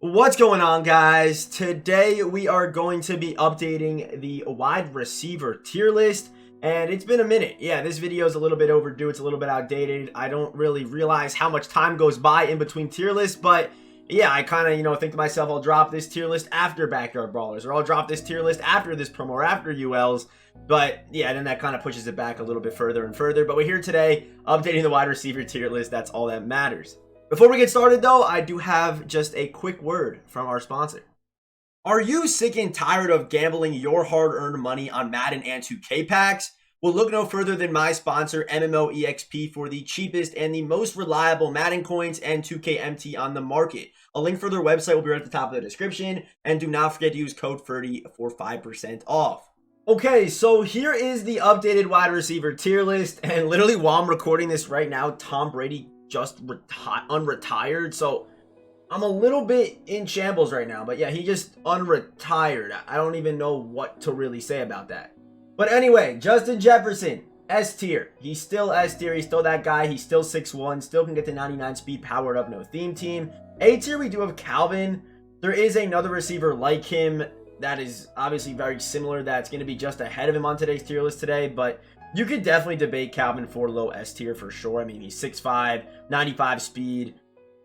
What's going on, guys? Today we are going to be updating the wide receiver tier list, and it's been a minute. Yeah, this video is a little bit overdue. It's a little bit outdated. I don't really realize how much time goes by in between tier lists, but yeah, I kind of, think to myself, I'll drop this tier list after Backyard Brawlers, or I'll drop this tier list after this promo, or after ULs. But yeah, then that kind of pushes it back a little bit further and further. But we're here today updating the wide receiver tier list. That's all that matters. Before we get started though, I do have just a quick word from our sponsor. Are you sick and tired of gambling your hard-earned money on Madden and 2K packs? Well, look no further than my sponsor, MMOEXP, for the cheapest and the most reliable Madden coins and 2K MT on the market. A link for their website will be right at the top of the description, and do not forget to use code 30 for 5% off. Okay, so here is the updated wide receiver tier list, and literally while I'm recording this right now, Tom Brady just unretired, so I'm a little bit in shambles right now. But yeah, he just unretired. I don't even know what to really say about that. But anyway, Justin Jefferson, S tier. He's still S tier. He's still that guy. He's still 6'1", still can get to 99 speed, powered up, no theme team. A tier, we do have Calvin. There is another receiver like him that is obviously very similar that's going to be just ahead of him on today's tier list today, but you could definitely debate Calvin for low S tier for sure. I mean, he's 6'5", 95 speed,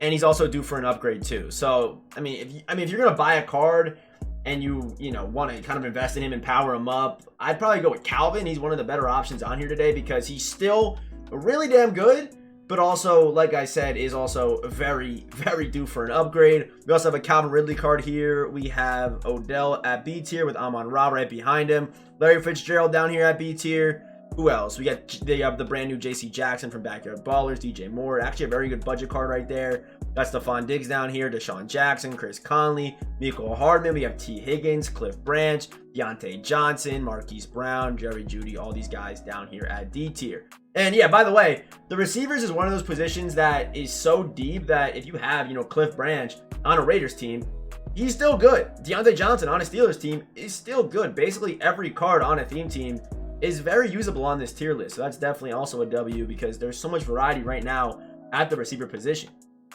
and he's also due for an upgrade too. So, I mean, if you're gonna buy a card and you want to kind of invest in him and power him up, I'd probably go with Calvin. He's one of the better options on here today because he's still really damn good, but also, like I said, is also very, very due for an upgrade. We also have a Calvin Ridley card here. We have Odell at B tier with Amon-Ra right behind him. Larry Fitzgerald down here at B tier. Who else? We got the brand new JC Jackson from Backyard Ballers, DJ Moore. Actually a very good budget card right there. Got Trayvon Diggs down here, Deshaun Jackson, Chris Conley, Mecole Hardman. We have T. Higgins, Cliff Branch, Deontay Johnson, Marquise Brown, Jerry Jeudy, all these guys down here at D tier. And yeah, by the way, the receivers is one of those positions that is so deep that if you have, Cliff Branch on a Raiders team, he's still good. Deontay Johnson on a Steelers team is still good. Basically every card on a theme team is very usable on this tier list. So that's definitely also a W because there's so much variety right now at the receiver position.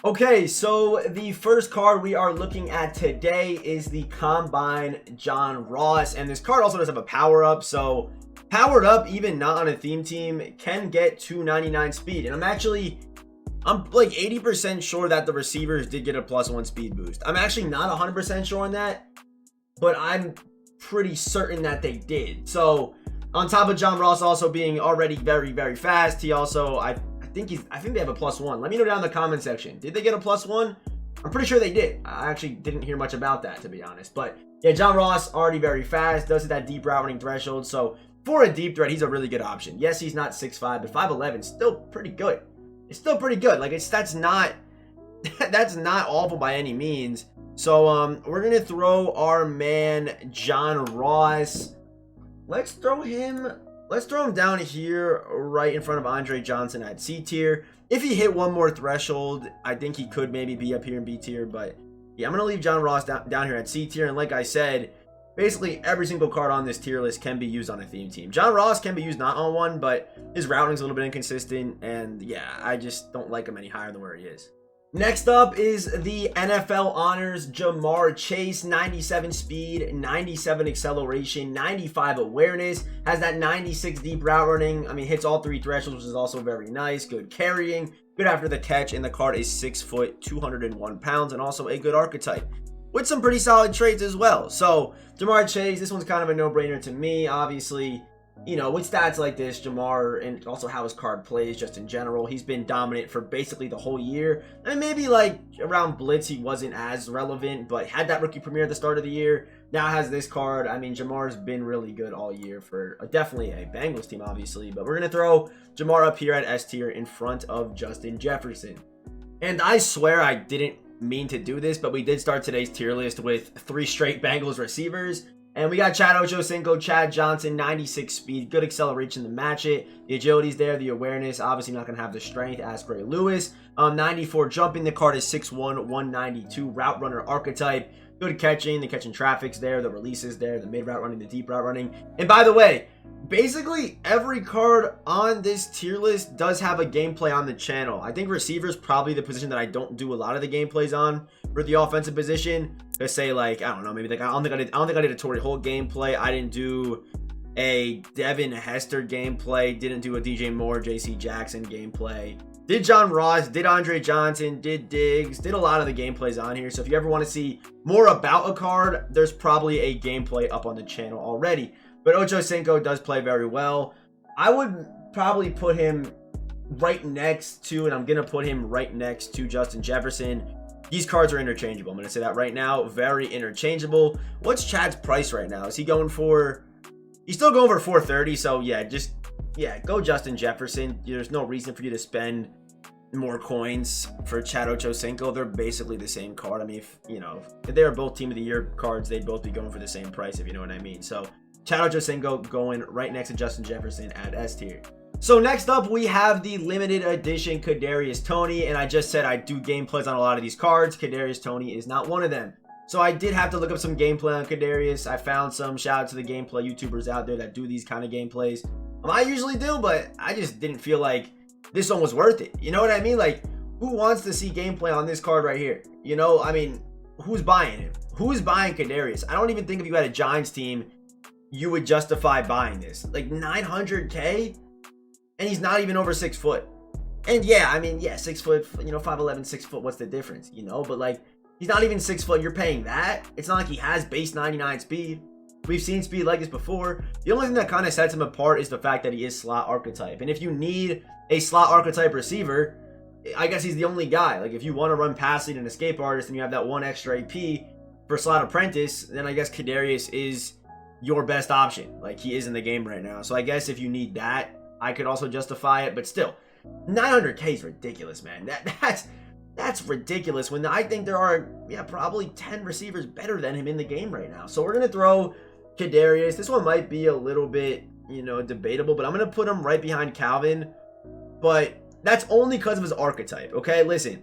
Okay, so the first card we are looking at today is the Combine John Ross. And this card also does have a power up. So powered up, even not on a theme team, can get to 99 speed. And I'm like 80% sure that the receivers did get a +1 speed boost. I'm actually not 100% sure on that, but I'm pretty certain that they did. So on top of John Ross also being already very, very fast, he also, I think they have a +1. Let me know down in the comment section. Did they get a +1? I'm pretty sure they did. I actually didn't hear much about that, to be honest. But yeah, John Ross already very fast, does hit that deep route running threshold. So for a deep threat, he's a really good option. Yes, he's not 6'5", but 5'11", still pretty good. It's still pretty good. Like that's not awful by any means. So we're gonna throw our man John Ross. Let's throw him down here right in front of Andre Johnson at C tier. If he hit one more threshold, I think he could maybe be up here in B tier. But yeah, I'm going to leave John Ross down here at C tier. And like I said, basically every single card on this tier list can be used on a theme team. John Ross can be used not on one, but his routing's a little bit inconsistent. And yeah, I just don't like him any higher than where he is. Next up is the NFL Honors JaMarr Chase, 97 speed, 97 acceleration, 95 awareness, has that 96 deep route running. I mean, hits all three thresholds, which is also very nice. Good carrying, good after the catch, and the card is 6 foot, 201 pounds, and also a good archetype with some pretty solid traits as well. So JaMarr Chase, this one's kind of a no-brainer to me. Obviously, with stats like this, JaMarr, and also how his card plays just in general, he's been dominant for basically the whole year. I mean, maybe like around Blitz, he wasn't as relevant, but had that rookie premiere at the start of the year. Now has this card. I mean, JaMarr's been really good all year for definitely a Bengals team, obviously. But we're going to throw JaMarr up here at S tier in front of Justin Jefferson. And I swear I didn't mean to do this, but we did start today's tier list with 3 straight Bengals receivers. And we got Chad Ochocinco, Chad Johnson, 96 speed, good acceleration to match it. The agility's there, the awareness, obviously not going to have the strength as Ray Lewis. 94 jumping, the card is 6'1", 192, route runner archetype. Good catching, the catching traffic's there, the release is there, the mid route running, the deep route running. And by the way, basically every card on this tier list does have a gameplay on the channel. I think receiver is probably the position that I don't do a lot of the gameplays on for the offensive position. Let's say, like, I don't know, maybe like I don't think I did a Torrey Holt gameplay. I didn't do a Devin Hester gameplay. Didn't do a DJ Moore, JC Jackson gameplay. Did John Ross, did Andre Johnson, did Diggs, did a lot of the gameplays on here. So if you ever want to see more about a card, there's probably a gameplay up on the channel already. But Ocho Cinco does play very well. I would probably put him right next to, and I'm going to put him right next to Justin Jefferson. These cards are interchangeable. I'm going to say that right now. Very interchangeable. What's Chad's price right now? Is he going for... He's still going for 430. So, yeah, go Justin Jefferson. There's no reason for you to spend more coins for Chad Ochocinco. They're basically the same card. I mean, if they are both Team of the Year cards, they'd both be going for the same price, if you know what I mean. So, Chad Ochocinco going right next to Justin Jefferson at S tier. So next up, we have the limited edition Kadarius Toney, and I just said I do gameplays on a lot of these cards. Kadarius Toney is not one of them. So I did have to look up some gameplay on Kadarius. I found some. Shout out to the gameplay YouTubers out there that do these kind of gameplays. I usually do, but I just didn't feel like this one was worth it. You know what I mean? Like, who wants to see gameplay on this card right here? You know, I mean, who's buying him? Who's buying Kadarius? I don't even think if you had a Giants team, you would justify buying this. Like 900K, and he's not even over 6 foot. And yeah, I mean, yeah, 6 foot, 5'11", 6 foot, what's the difference? But like, he's not even 6 foot. You're paying that. It's not like he has base 99 speed. We've seen speed like this before. The only thing that kind of sets him apart is the fact that he is slot archetype. And if you need a slot archetype receiver, I guess he's the only guy. Like, if you want to run pass lead and escape artist and you have that one extra AP for slot apprentice, then I guess Kadarius is your best option. Like, he is in the game right now. So I guess if you need that, I could also justify it. But still, 900K is ridiculous, man. That's ridiculous when I think there are, probably 10 receivers better than him in the game right now. So we're going to throw Kadarius. This one might be a little bit, debatable, but I'm going to put him right behind Calvin. But that's only because of his archetype, okay? Listen,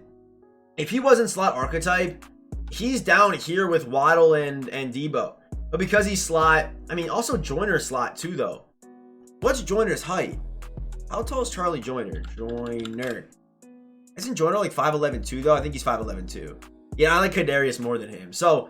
if he wasn't slot archetype, he's down here with Waddle and Debo. But because he's slot, I mean, also Joyner's slot too, though. What's Joyner's height? How tall is Charlie Joyner? Joyner. Isn't Joyner like 5'11" too, though? I think he's 5'11" too. Yeah, I like Kadarius more than him. So,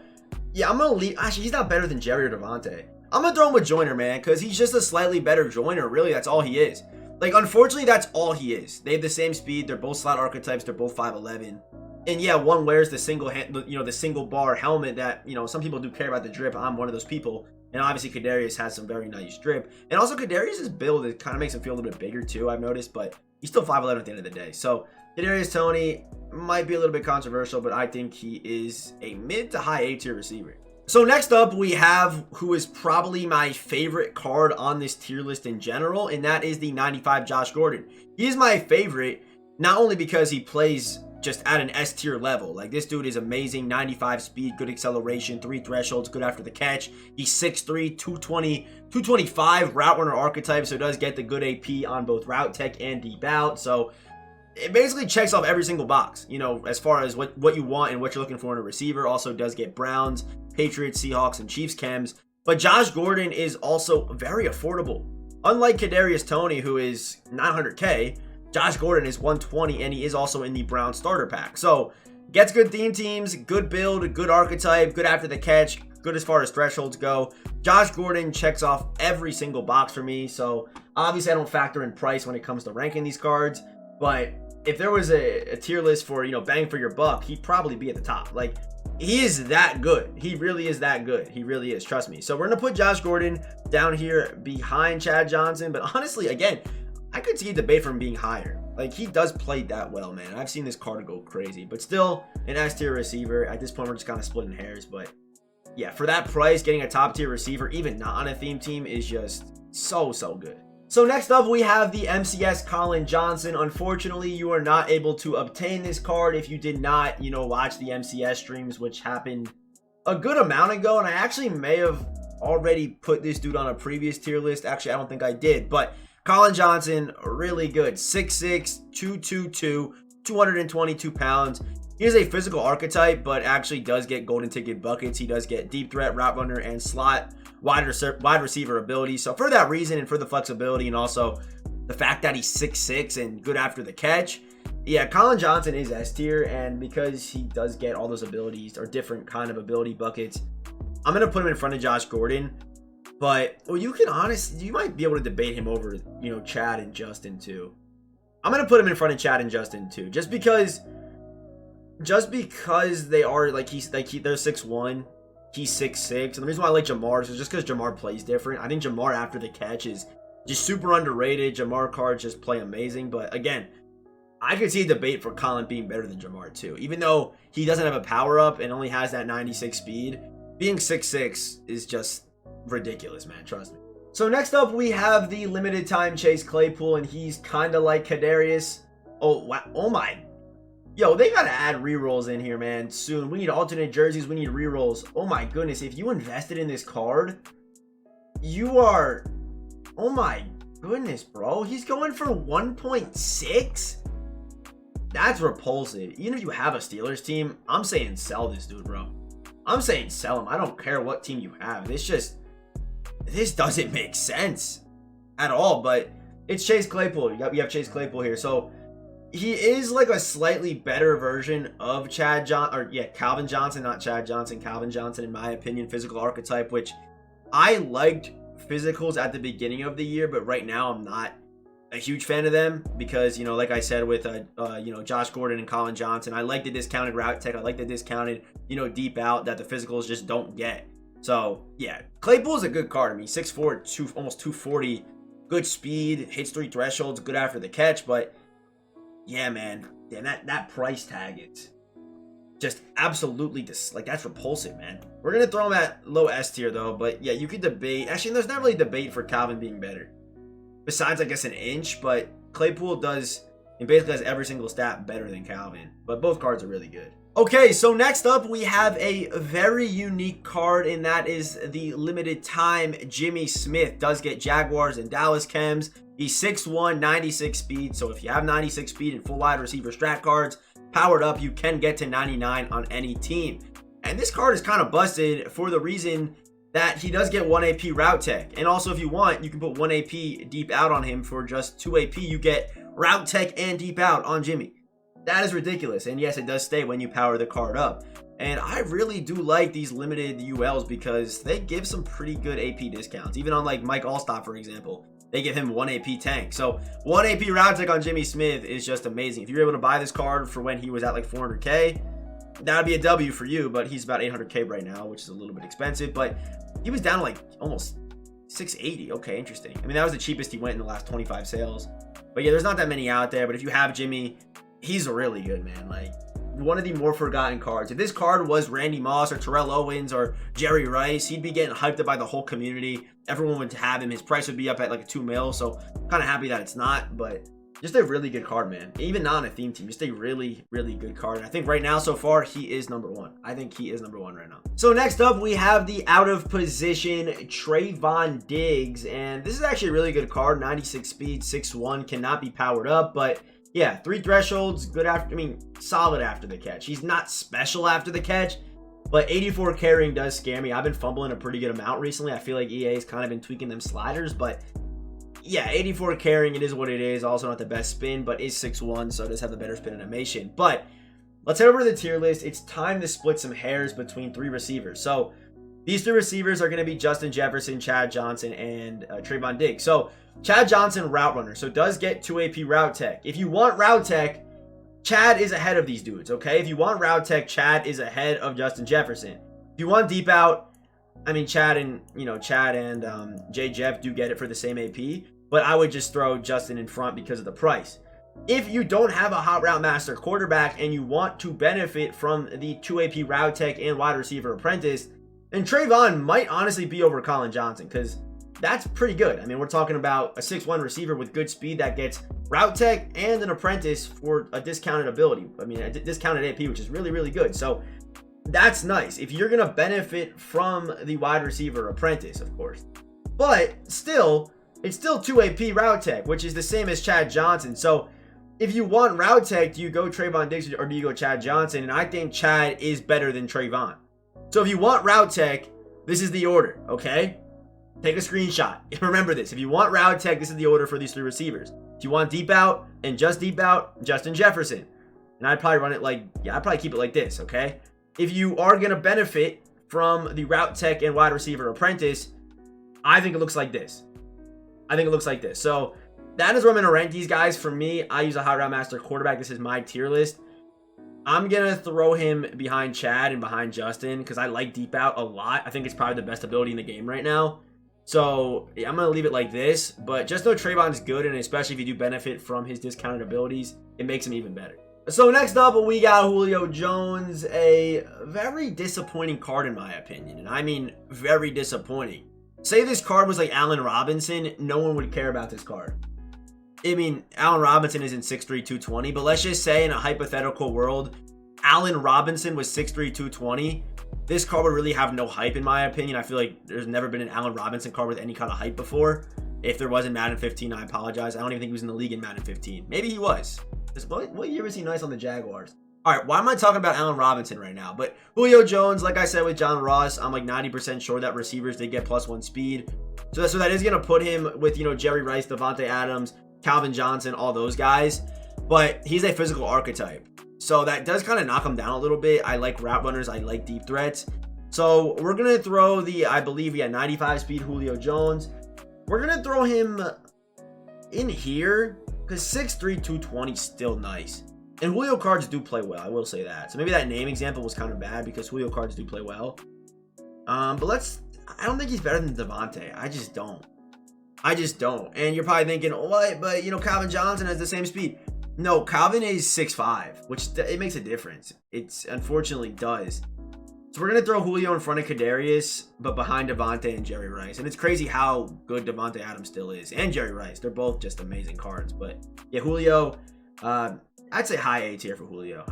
yeah, I'm going to leave. Actually, he's not better than Jerry or Devontae. I'm going to throw him with Joyner, man, because he's just a slightly better Joyner. Really, that's all he is. Like, unfortunately, that's all he is. They have the same speed. They're both slot archetypes. They're both 5'11". And yeah, one wears the single the single bar helmet that, some people do care about the drip. I'm one of those people. And obviously, Kadarius has some very nice drip. And also, Kadarius' build, it kind of makes him feel a little bit bigger, too, I've noticed. But he's still 5'11" at the end of the day. So, Kadarius Toney might be a little bit controversial, but I think he is a mid to high A tier receiver. So next up, we have who is probably my favorite card on this tier list in general, and that is the 95 Josh Gordon. He is my favorite, not only because he plays just at an S tier level. Like, this dude is amazing. 95 speed, good acceleration, 3 thresholds, good after the catch. He's 6'3", 220, 225 route runner archetype, so does get the good AP on both route tech and deep out. So it basically checks off every single box, as far as what you want and what you're looking for in a receiver. Also does get Browns, Patriots, Seahawks, and Chiefs chems. But Josh Gordon is also very affordable. Unlike Kadarius Toney, who is 900K, Josh Gordon is 120, and he is also in the Brown starter pack. So gets good theme teams, good build, good archetype, good after the catch, good as far as thresholds go. Josh Gordon checks off every single box for me. So obviously I don't factor in price when it comes to ranking these cards, but if there was a tier list for, bang for your buck, he'd probably be at the top. Like, he is that good. He really is that good. He really is. Trust me. So we're going to put Josh Gordon down here behind Chad Johnson. But honestly, again, I could see a debate for him being higher. Like, he does play that well, man. I've seen this card go crazy. But still, an S tier receiver. At this point, we're just kind of splitting hairs. But yeah, for that price, getting a top tier receiver, even not on a theme team, is just so good. So next up, we have the MCS Collin Johnson. Unfortunately, you are not able to obtain this card if you did not, watch the MCS streams, which happened a good amount ago. And I actually may have already put this dude on a previous tier list. Actually, I don't think I did. But Collin Johnson, really good. 6'6", 222, 222 pounds. He is a physical archetype, but actually does get golden ticket buckets. He does get deep threat, route runner, and slot wide receiver ability. So for that reason and for the flexibility and also the fact that he's 6'6" and good after the catch, yeah, Collin Johnson is S tier, and because he does get all those abilities or different kind of ability buckets, I'm going to put him in front of Josh Gordon. But well, you might be able to debate him over, Chad and Justin too. I'm going to put him in front of Chad and Justin too, just because they are they're 6'1", he's 6'6", and the reason why I like JaMarr is just because JaMarr plays different. I think JaMarr after the catch is just super underrated. JaMarr cards just play amazing, but again, I could see a debate for Collin being better than JaMarr too. Even though he doesn't have a power up and only has that 96 speed, being 6'6" is just ridiculous, man. Trust me. So next up, we have the limited time Chase Claypool, and he's kind of like Kadarius. Oh, wow. Oh my. Yo, they got to add rerolls in here, man, soon. We need alternate jerseys. We need rerolls. Oh my goodness. If you invested in this card, you are... Oh my goodness, bro. He's going for 1.6? That's repulsive. Even if you have a Steelers team, I'm saying sell this dude, bro. I'm saying sell him. I don't care what team you have. This doesn't make sense at all, but it's Chase Claypool. You have Chase Claypool here. So he is like a slightly better version of Calvin Johnson, not Chad Johnson, Calvin Johnson, in my opinion, physical archetype, which I liked physicals at the beginning of the year, but right now I'm not a huge fan of them because, like I said with Josh Gordon and Collin Johnson, I like the discounted route tech. I like the discounted, deep out that the physicals just don't get. So yeah, Claypool is a good card. I mean, 6'4", almost 240, good speed, hits 3 thresholds, good after the catch. But yeah, man, damn, that price tag is just absolutely that's repulsive, man. We're gonna throw him at low S tier though. But yeah, you could debate. Actually, there's not really a debate for Calvin being better. Besides, I guess, an inch, but Claypool basically has every single stat better than Calvin. But both cards are really good. Okay, so next up, we have a very unique card, and that is the limited time Jimmy Smith. Does get Jaguars and Dallas chems. He's 6'1", 96 speed, so if you have 96 speed and full wide receiver strat cards powered up, you can get to 99 on any team. And this card is kind of busted for the reason that he does get 1 AP route tech. And also, if you want, you can put 1 AP deep out on him for just 2 AP. You get route tech and deep out on Jimmy. That is ridiculous. And yes, it does stay when you power the card up. And I really do like these limited ULs because they give some pretty good AP discounts. Even on like Mike Allstott, for example, they give him 1 AP tank. So 1 AP route tech on Jimmy Smith is just amazing. If you're able to buy this card for when he was at like 400K, that would be a W for you, but he's about 800K right now, which is a little bit expensive. But he was down to like almost 680. Okay, interesting. I mean, that was the cheapest he went in the last 25 sales. But yeah, there's not that many out there. But if you have Jimmy, he's really good, man. Like, one of the more forgotten cards. If this card was Randy Moss or Terrell Owens or Jerry Rice, he'd be getting hyped up by the whole community. Everyone would have him. His price would be up at like a 2 mil. So kind of happy that it's not, but just a really good card, man. Even not on a theme team, just a really, really good card. And I think right now, so far, he is number 1. I think he is number 1 right now. So next up, we have the out of position Trayvon Diggs. And this is actually a really good card. 96 speed, 6'1", cannot be powered up, but yeah, 3 thresholds, solid after the catch. He's not special after the catch, but 84 carrying does scare me. I've been fumbling a pretty good amount recently. I feel like EA's kind of been tweaking them sliders, but yeah, 84 carrying, it is what it is. Also not the best spin, but is 6'1", so it does have the better spin animation. But let's head over to the tier list. It's time to split some hairs between 3 receivers. So these 3 receivers are going to be Justin Jefferson, Chad Johnson, and Trayvon Diggs. So Chad Johnson, route runner, so does get 2 AP route tech. If you want route tech, Chad is ahead of these dudes, okay? If you want route tech, Chad is ahead of Justin Jefferson. If you want deep out, Chad and J Jeff do get it for the same AP, but I would just throw Justin in front because of the price. If you don't have a hot route master quarterback and you want to benefit from the 2 AP route tech and wide receiver apprentice, then Trayvon might honestly be over Collin Johnson because that's pretty good. We're talking about a 6'1" receiver with good speed that gets route tech and an apprentice for a discounted ability. A discounted AP, which is really, really good. So that's nice if you're going to benefit from the wide receiver apprentice, of course. But still, it's still 2 AP route tech, which is the same as Chad Johnson. So If you want route tech, do you go Trayvon Diggs or do you go Chad Johnson? And I think Chad is better than Trayvon. So if you want route tech, this is the order, okay? Take a screenshot. Remember this. If you want route tech, this is the order for these 3 receivers. If you want deep out and just deep out, Justin Jefferson. And I'd probably run it like, I'd probably keep it like this, okay? If you are going to benefit from the route tech and wide receiver apprentice, I think it looks like this. So that is where I'm going to rank these guys. For me, I use a high route master quarterback. This is my tier list. I'm going to throw him behind Chad and behind Justin because I like deep out a lot. I think it's probably the best ability in the game right now. So yeah, I'm going to leave it like this. But just know Trayvon's good, and especially if you do benefit from his discounted abilities, it makes him even better. So next up, we got Julio Jones, a very disappointing card in my opinion. And I mean very disappointing. Say this card was like Allen Robinson, no one would care about this card. I mean, Allen Robinson isn't 6'3", 220, but let's just say in a hypothetical world, Allen Robinson was 6'3", 220. This card would really have no hype in my opinion. I feel like there's never been an Allen Robinson card with any kind of hype before. If there was in Madden 15, I apologize. I don't even think he was in the league in Madden 15. Maybe he was. What year was he nice on the Jaguars? All right, why am I talking about Allen Robinson right now? But Julio Jones, like I said with John Ross, I'm like 90% sure that receivers did get +1 speed. So that is going to put him with, Jerry Rice, Devontae Adams, Collin Johnson, all those guys. But he's a physical archetype. So that does kind of knock him down a little bit. I like route runners. I like deep threats. So we're going to throw I believe, 95 speed Julio Jones. We're going to throw him in here because 6'3", 220 is still nice. And Julio cards do play well. I will say that. So maybe that name example was kind of bad because Julio cards do play well. But I don't think he's better than Devontae. I just don't. And you're probably thinking, what? But, Collin Johnson has the same speed. No, Calvin is 6'5", which it makes a difference. It unfortunately does. So we're going to throw Julio in front of Kadarius, but behind Devontae and Jerry Rice. And it's crazy how good Devontae Adams still is. And Jerry Rice. They're both just amazing cards. But, yeah, Julio, I'd say high A tier for Julio.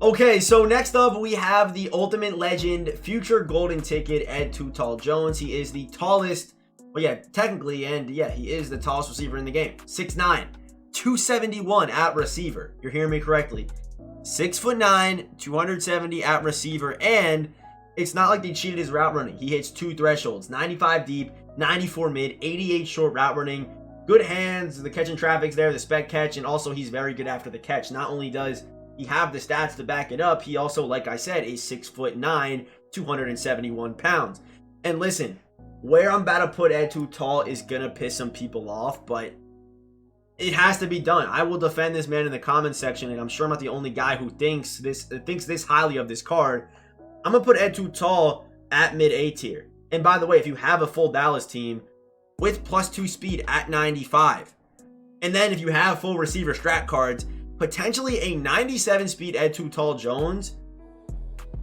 Okay, so next up, we have the Ultimate Legend Future Golden Ticket Ed Too Tall Jones. He is the tallest, well, yeah, technically, and yeah, he is the tallest receiver in the game. 6'9", 271 at receiver. You're hearing me correctly. 6'9", 270 at receiver, and it's not like they cheated his route running. He hits 2 thresholds, 95 deep, 94 mid, 88 short route running. Good hands, the catch and traffic's there, the spec catch, and also he's very good after the catch. Not only does he have the stats to back it up, he also, like I said, is 6'9", 271 pounds. And listen, where I'm about to put Ed Too Tall is gonna piss some people off, but it has to be done. I will defend this man in the comments section, and I'm sure I'm not the only guy who thinks this highly of this card. I'm gonna put Ed Too Tall at mid A tier. And by the way, if you have a full Dallas team with +2 speed at 95, and then if you have full receiver strat cards, potentially a 97 speed Ed Too Tall Jones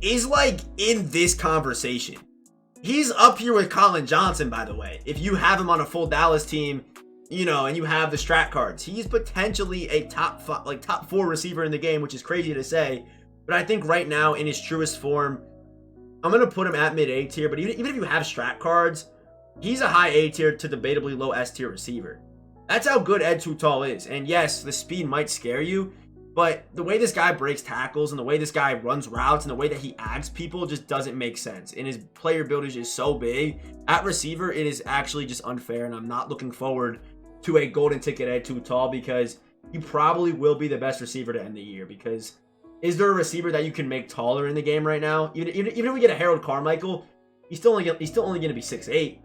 is like in this conversation. He's up here with Collin Johnson, by the way. If you have him on a full Dallas team, and you have the strat cards, he's potentially a top 4 receiver in the game, which is crazy to say. But I think right now, in his truest form, I'm going to put him at mid A tier. But even if you have strat cards, he's a high A tier to debatably low S tier receiver. That's how good Ed Too Tall is. And yes, the speed might scare you, but the way this guy breaks tackles and the way this guy runs routes and the way that he acts people just doesn't make sense. And his player build is just so big. At receiver, it is actually just unfair, and I'm not looking forward to a golden ticket Ed Too Tall because he probably will be the best receiver to end the year. Because is there a receiver that you can make taller in the game right now? Even if we get a Harold Carmichael, he's still only going to be 6'8".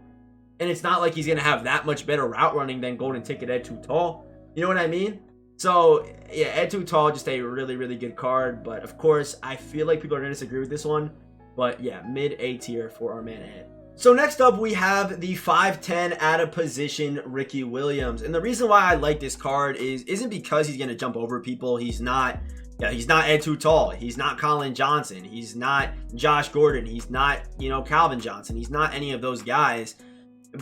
And it's not like he's going to have that much better route running than golden ticket Ed Too Tall. You know what I mean? So, yeah, Ed Too Tall, just a really, really good card. But, of course, I feel like people are going to disagree with this one. But, yeah, mid A tier for our man Ed. So, next up, we have the 5'10" out of position Ricky Williams. And the reason why I like this card isn't because he's going to jump over people. He's not Ed Too Tall. He's not Collin Johnson. He's not Josh Gordon. He's not, Calvin Johnson. He's not any of those guys.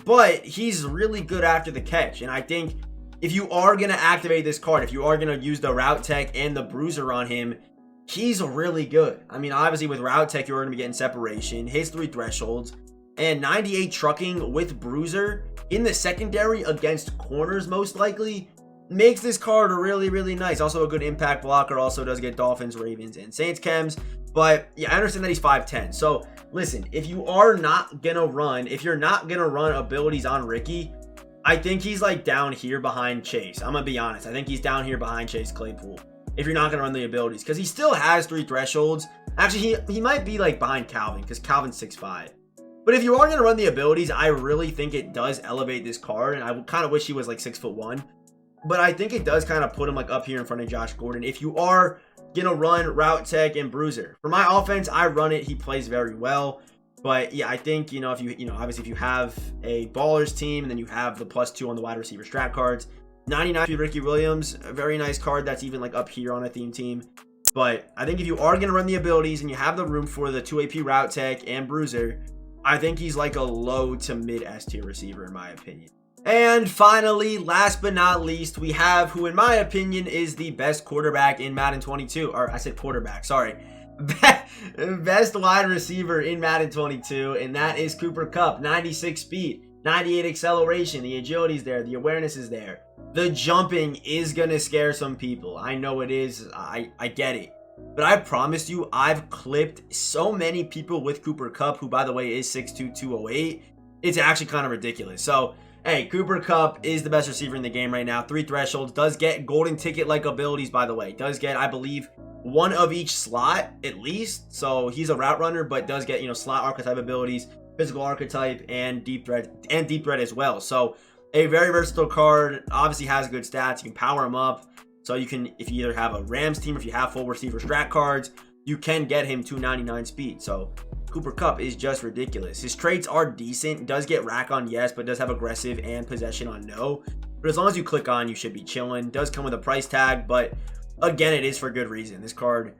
But he's really good after the catch. And I think if you are going to activate this card, if you are going to use the route tech and the bruiser on him, he's really good. I mean, obviously with route tech, you're going to be getting separation, hits 3 thresholds, and 98 trucking with bruiser in the secondary against corners most likely makes this card really, really nice. Also a good impact blocker. Also does get Dolphins, Ravens, and Saints chems. But yeah, I understand that he's 5'10". So listen, if you're not gonna run abilities on Ricky, I think he's like down here behind Chase. I'm gonna be honest. I think he's down here behind Chase Claypool if you're not gonna run the abilities, because he still has 3 thresholds. Actually, he might be like behind Calvin, because Calvin's 6'5". But if you are gonna run the abilities, I really think it does elevate this card, and I kind of wish he was like 6'1". But I think it does kind of put him like up here in front of Josh Gordon if you are gonna run route tech and bruiser. For my offense, I run it. He plays very well. But yeah, I think, if you obviously if you have a ballers team and then you have the +2 on the wide receiver strat cards, 99 Ricky Williams, a very nice card that's even like up here on a theme team. But I think if you are going to run the abilities and you have the room for the 2 AP route tech and bruiser, I think he's like a low to mid S tier receiver in my opinion. And finally, last but not least, we have who in my opinion is the best quarterback in Madden 22. Or I said quarterback, sorry. Best wide receiver in Madden 22, and that is Cooper Kupp. 96 speed, 98 acceleration, the agility's there, the awareness is there. The jumping is gonna scare some people. I know it is. I get it. But I promise you, I've clipped so many people with Cooper Kupp, who by the way is 6'2", 208. It's actually kind of ridiculous. So hey, Cooper Kupp is the best receiver in the game right now. 3 thresholds, does get golden ticket like abilities, by the way. Does get, I believe, 1 of each slot at least. So he's a route runner, but does get, slot archetype abilities, physical archetype, and deep threat as well. So a very versatile card. Obviously has good stats. You can power him up. So you can, if you either have a Rams team or if you have full receiver strat cards, you can get him 299 speed. So Cooper Kupp is just ridiculous. His traits are decent. Does get rack on yes, but does have aggressive and possession on no. But as long as you click on, you should be chilling. Does come with a price tag, but again, it is for good reason. This card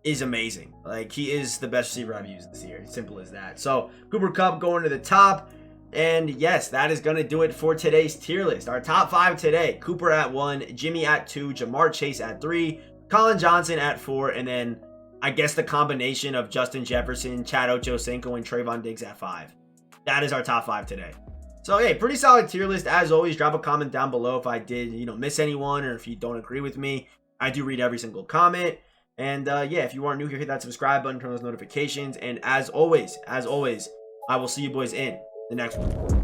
is amazing. Like, he is the best receiver I've used this year. Simple as that. So Cooper Kupp going to the top. And yes, that is going to do it for today's tier list. Our top 5 today: Cooper at 1, Jimmy at 2, JaMarr Chase at 3, Collin Johnson at 4, and then I guess the combination of Justin Jefferson, Chad Ochocinco, and Trayvon Diggs at 5. That is our top 5 today. So hey, pretty solid tier list as always. Drop a comment down below if I did, miss anyone, or if you don't agree with me. I do read every single comment. And yeah, if you are new here, hit that subscribe button, turn on those notifications. And as always, I will see you boys in the next one.